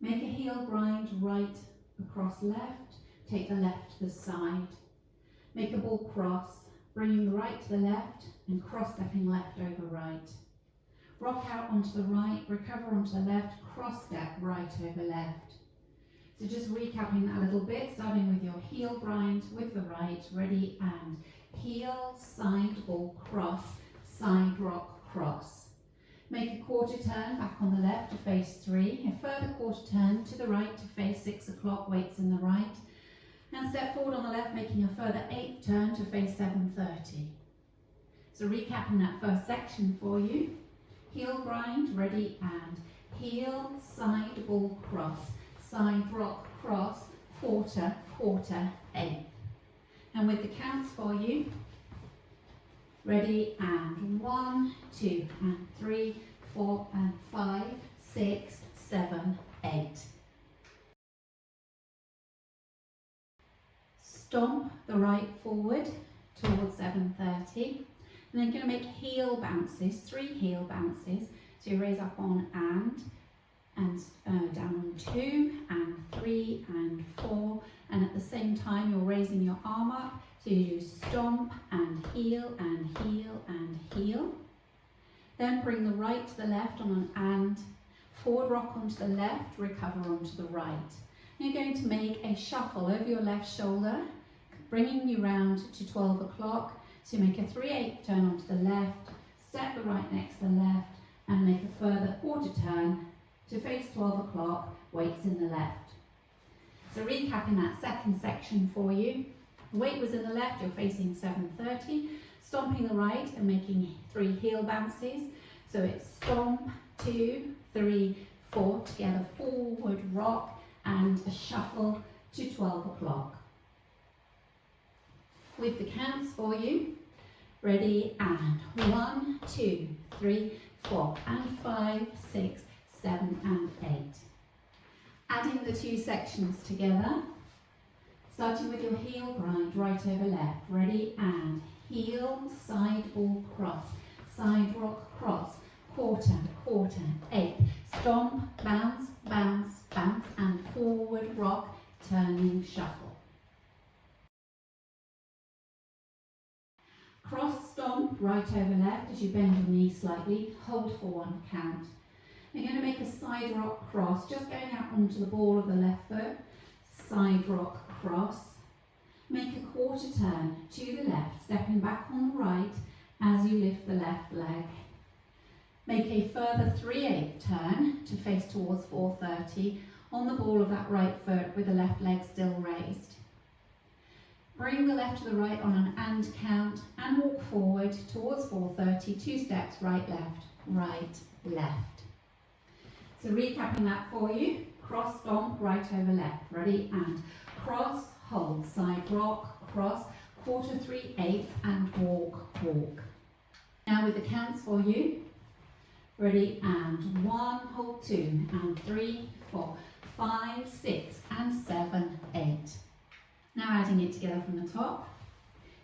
Make a heel grind right across left, take the left to the side. Make a ball cross, bringing the right to the left and cross-stepping left over right. Rock out onto the right, recover onto the left, cross-step right over left. So just recapping that a little bit, starting with your heel grind with the right, ready, and heel, side ball, cross, side rock, cross. Make a quarter turn back on the left to face 3, a further quarter turn to the right to face 6 o'clock, weights in the right, and step forward on the left, making a further 8th turn to face 7:30. So recapping that first section for you, heel grind, ready, and heel, side ball, cross, side rock, cross, quarter, quarter, 8th. And with the counts for you, ready, and 1, 2, and 3, 4, and 5, 6, 7, 8. Stomp the right forward towards 7:30. And then going to make heel bounces, 3 heel bounces. So you raise up on and down on 2, and 3, and 4. And at the same time, you're raising your arm up. So you do stomp and heel and heel and heel. Then bring the right to the left on an and. Forward rock onto the left, recover onto the right. And you're going to make a shuffle over your left shoulder, bringing you round to 12 o'clock. So you make a 3/8 turn onto the left, step the right next to the left, and make a further quarter turn to face 12 o'clock, weights in the left. So recapping that second section for you. The weight was in the left, you're facing 7:30, stomping the right and making 3 heel bounces. So it's stomp, 2, 3, 4, together forward rock and a shuffle to 12 o'clock. With the counts for you, ready, and 1, 2, 3, 4, and 5, 6, 7, and 8. Adding the 2 sections together, starting with your heel grind, right over left, ready, and heel, side ball, cross, side rock, cross, quarter, quarter, 8, stomp, bounce, bounce, bounce, and forward rock, turning shuffle. Cross stomp, right over left as you bend your knee slightly, hold for 1 count. You're going to make a side rock cross, just going out onto the ball of the left foot, side rock cross. Make a quarter turn to the left, stepping back on the right as you lift the left leg. Make a further 3/8 turn to face towards 4:30 on the ball of that right foot with the left leg still raised. Bring the left to the right on an and count and walk forward towards 4:30, 2 steps, right, left, So recapping that for you, cross stomp, right over left, ready, and cross, hold, side rock, cross, quarter 3/8, and walk, walk. Now with the counts for you, ready, and 1, hold 2, and 3, 4, 5, 6, and 7, 8. Now adding it together from the top.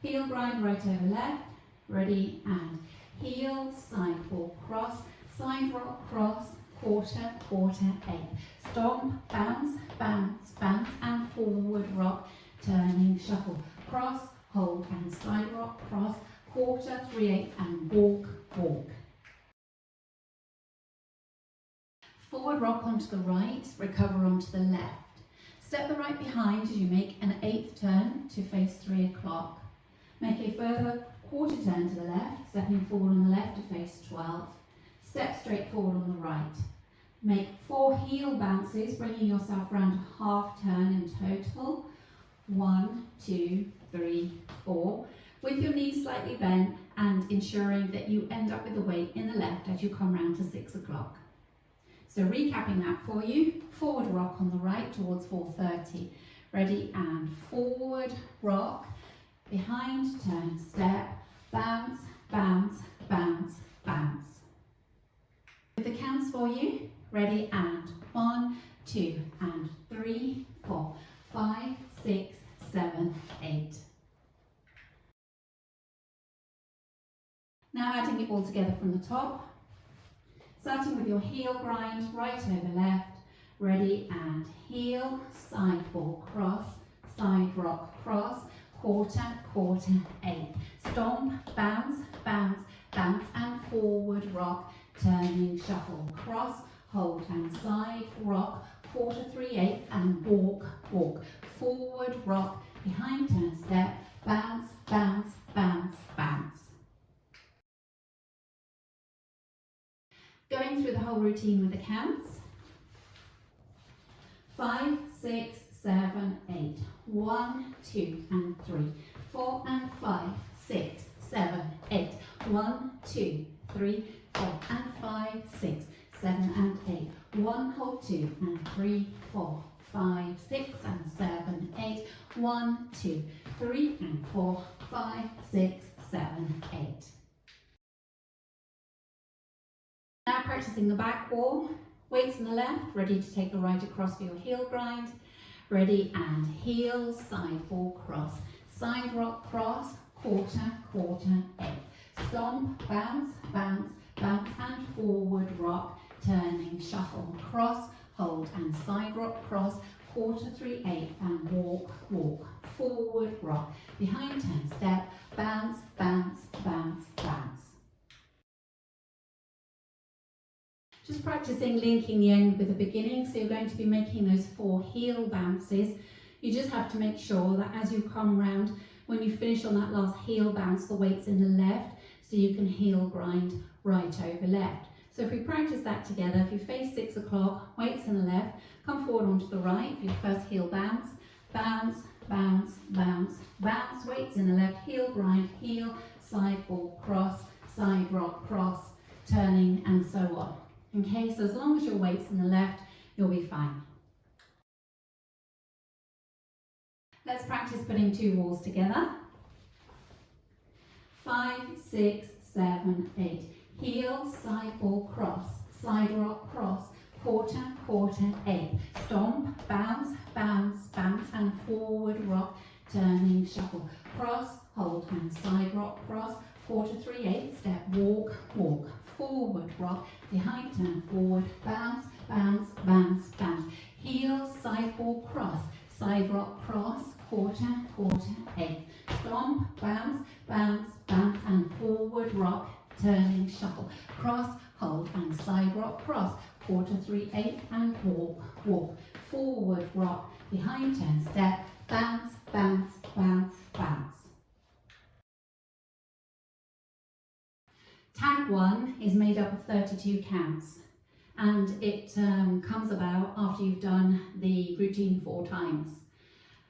Heel grind right over left, ready, and heel, side ball, cross, side rock, cross, quarter, quarter, 8. Stomp, bounce, bounce, bounce, and forward rock, turning shuffle. Cross, hold, and side rock, cross, quarter, 3/8, and walk, walk. Forward rock onto the right, recover onto the left. Step the right behind as you make an 8th turn to face 3 o'clock. Make a further quarter turn to the left, stepping forward on the left to face 12. Step straight forward on the right. Make 4 heel bounces, bringing yourself round a half turn in total. 1, 2, 3, 4. With your knees slightly bent and ensuring that you end up with the weight in the left as you come round to 6 o'clock. So recapping that for you, forward rock on the right towards 4:30. Ready, and forward rock, behind, turn, step, bounce, bounce, bounce, bounce. With the counts for you, ready, and 1, 2, and 3, 4, 5, 6, 7, 8. Now adding it all together from the top. Starting with your heel grind, right over left, Ready and heel, side ball cross, side rock cross, quarter, quarter, 8. Stomp, bounce, bounce, bounce and forward rock, turning shuffle, cross, hold and side rock, quarter, 3/8 and walk, walk, forward rock, behind turn step, bounce, bounce, bounce, bounce. Going through the whole routine with the counts. 5, 6, 7, 8. 1, 2 and 3, 4 and 5, 6, 7, 8. 1, 2, 3, 4 and 5, 6, 7 and 8. 1, hold 2 and 3, 4, 5, 6 and 7, 8. 1, 2, 3 and 4, 5, 6, 7, 8. Now practicing the back wall. Weights on the left, ready to take the right across for your heel grind. Ready and heel, side ball cross, side rock cross, quarter, quarter, 8. Stomp, bounce, bounce, bounce and forward rock, turning shuffle, cross, hold and side rock cross, quarter, 3/8 and walk, walk, forward rock, behind turn step, bounce, bounce, bounce, bounce. Just practicing linking the end with the beginning, so you're going to be making those 4 heel bounces. You just have to make sure that as you come round, when you finish on that last heel bounce, the weight's in the left, so you can heel grind right over left. So if we practice that together, if you face 6 o'clock, weights in the left, come forward onto the right for your first heel bounce, bounce, bounce, bounce, bounce, weights in the left, heel grind, heel, side ball cross, side rock cross, turning and so on. Okay, so as long as your weight's in the left, you'll be fine. Let's practice putting 2 walls together. 5, 6, 7, 8. Heel, side ball cross, side rock cross, quarter, quarter, 8. Stomp, bounce, bounce, bounce and forward rock, turning shuffle, cross, hold and side rock cross, quarter, 3/8 step, walk, walk, forward rock, behind turn forward, bounce, bounce, bounce, bounce, heel, side ball cross, side rock cross, quarter, quarter, 8. Stomp, bounce, bounce, bounce and forward rock, turning shuffle, cross, hold and side rock cross, quarter, 3/8 and walk, walk, forward rock, behind turn step, bounce, bounce, bounce, bounce. Tag 1 is made up of 32 counts, and it comes about after you've done the routine 4 times.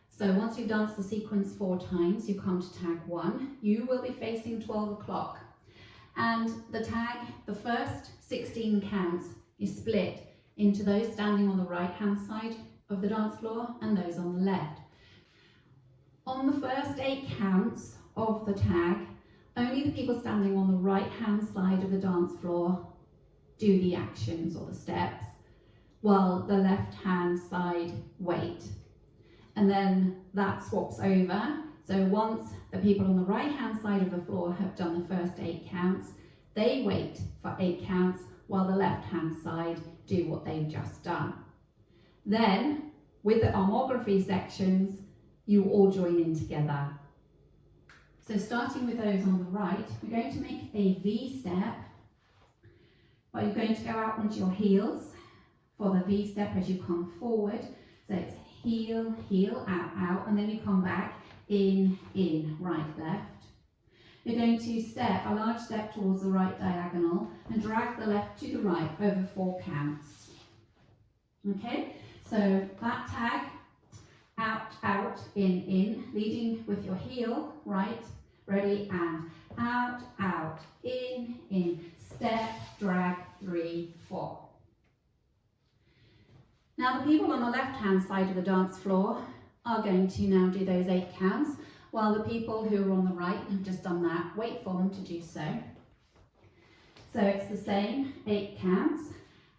So once you've danced the sequence 4 times, you come to tag 1. You will be facing 12 o'clock. And the tag, the first 16 counts, is split into those standing on the right-hand side of the dance floor and those on the left. On the first 8 counts of the tag, only the people standing on the right-hand side of the dance floor do the actions or the steps, while the left-hand side wait. And then that swaps over. So once the people on the right-hand side of the floor have done the first 8 counts, they wait for 8 counts, while the left-hand side do what they've just done. Then, with the armography sections, you all join in together. So starting with those on the right, we're going to make a V step, where you're going to go out onto your heels for the V step as you come forward. So it's heel, heel, out, out, and then you come back, in, right, left. You're going to step a large step towards the right diagonal and drag the left to the right over 4 counts. Okay, so that tag, out, out, in, leading with your heel, right, ready, and out, out, in, step, drag, 3, 4. Now the people on the left-hand side of the dance floor are going to now do those 8 counts, while the people who are on the right have just done that, wait for them to do so. So it's the same, 8 counts,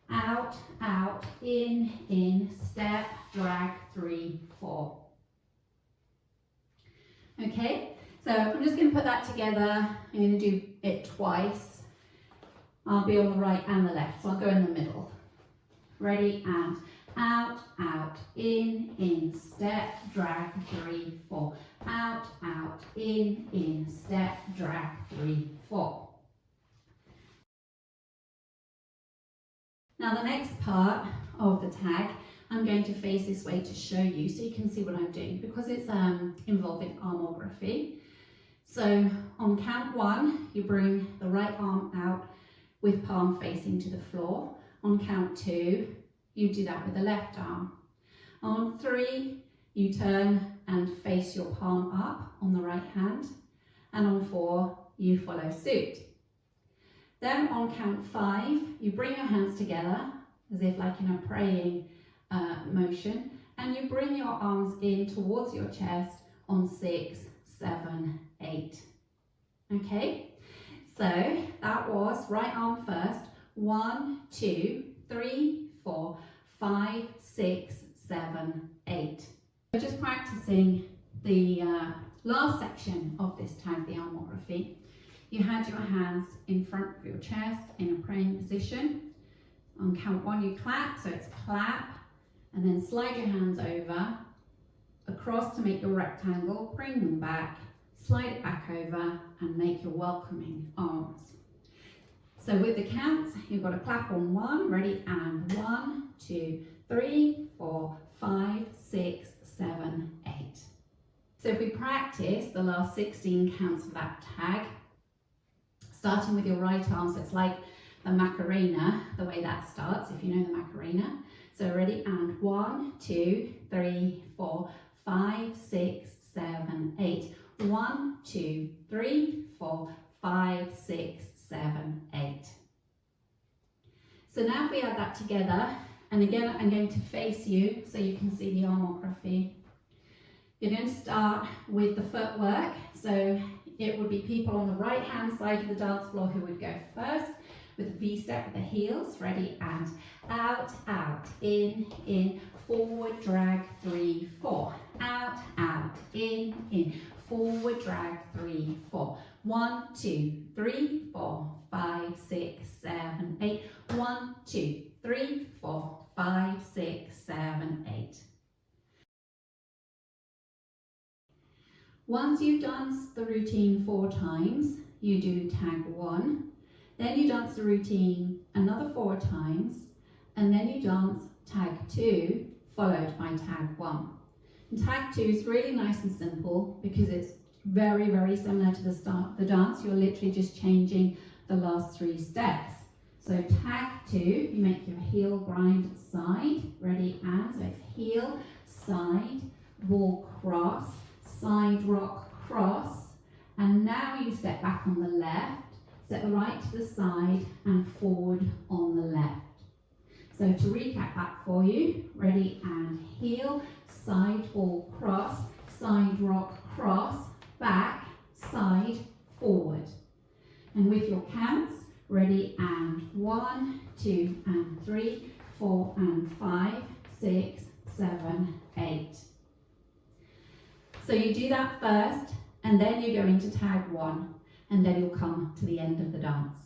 out, out, in, step, drag, 3, 4. Okay, so I'm just going to put that together. I'm going to do it twice. I'll be on the right and the left, so I'll go in the middle. Ready, and out, out, in, step, drag, 3, 4, out, out, in, step, drag, 3, 4. Now the next part of the tag, I'm going to face this way to show you so you can see what I'm doing, because it's involving armography. So on count 1, you bring the right arm out with palm facing to the floor. On count 2, you do that with the left arm. On 3, you turn and face your palm up on the right hand. And on 4, you follow suit. Then on count 5, you bring your hands together, as if like in a praying motion, and you bring your arms in towards your chest on 6, 7, 8. Okay, so that was right arm first. 1, 2, 3, 4, 5, 6, 7, 8. So just practicing the last section of this tag, the armography. You had your hands in front of your chest in a praying position. On count 1, you clap, so it's clap, and then slide your hands over, across to make your rectangle, bring them back, slide it back over, and make your welcoming arms. So with the counts, you've got to clap on 1, ready, and 1, 2, 3, 4, 5, 6, 7, 8. So if we practice the last 16 counts of that tag, starting with your right arm, so it's like the Macarena, the way that starts, if you know the Macarena. So ready, and 1, 2, 3, 4, 5, 6, 7, 8. 1, 2, 3, 4, 5, 6, 7, 8. So now if we add that together, and again I'm going to face you so you can see the armography. You're going to start with the footwork, so it would be people on the right hand side of the dance floor who would go first with a V-step with the heels, ready, and out, out, in, forward, drag, 3, 4, out, out, in, forward, drag, 3, 4, 1, 2, 3, 4, 5, 6, 7, 8, 1, 2, 3, 4, 5, 6, 7, 8. Once you've danced the routine 4 times, you do tag 1, then you dance the routine another 4 times, and then you dance tag 2, followed by tag 1. And tag 2 is really nice and simple because it's very, very similar to the start of the dance. You're literally just changing the last 3 steps. So tag 2, you make your heel grind side, ready, and so it's heel, side, ball cross, side rock cross, and now you step back on the left, step the right to the side and forward on the left. So to recap that for you, ready, and heel, side ball cross, side rock cross, back, side, forward. And with your counts, ready, and 1, 2, and 3, 4, and 5, 6, 7, 8. So you do that first, and then you go into tag 1, and then you'll come to the end of the dance.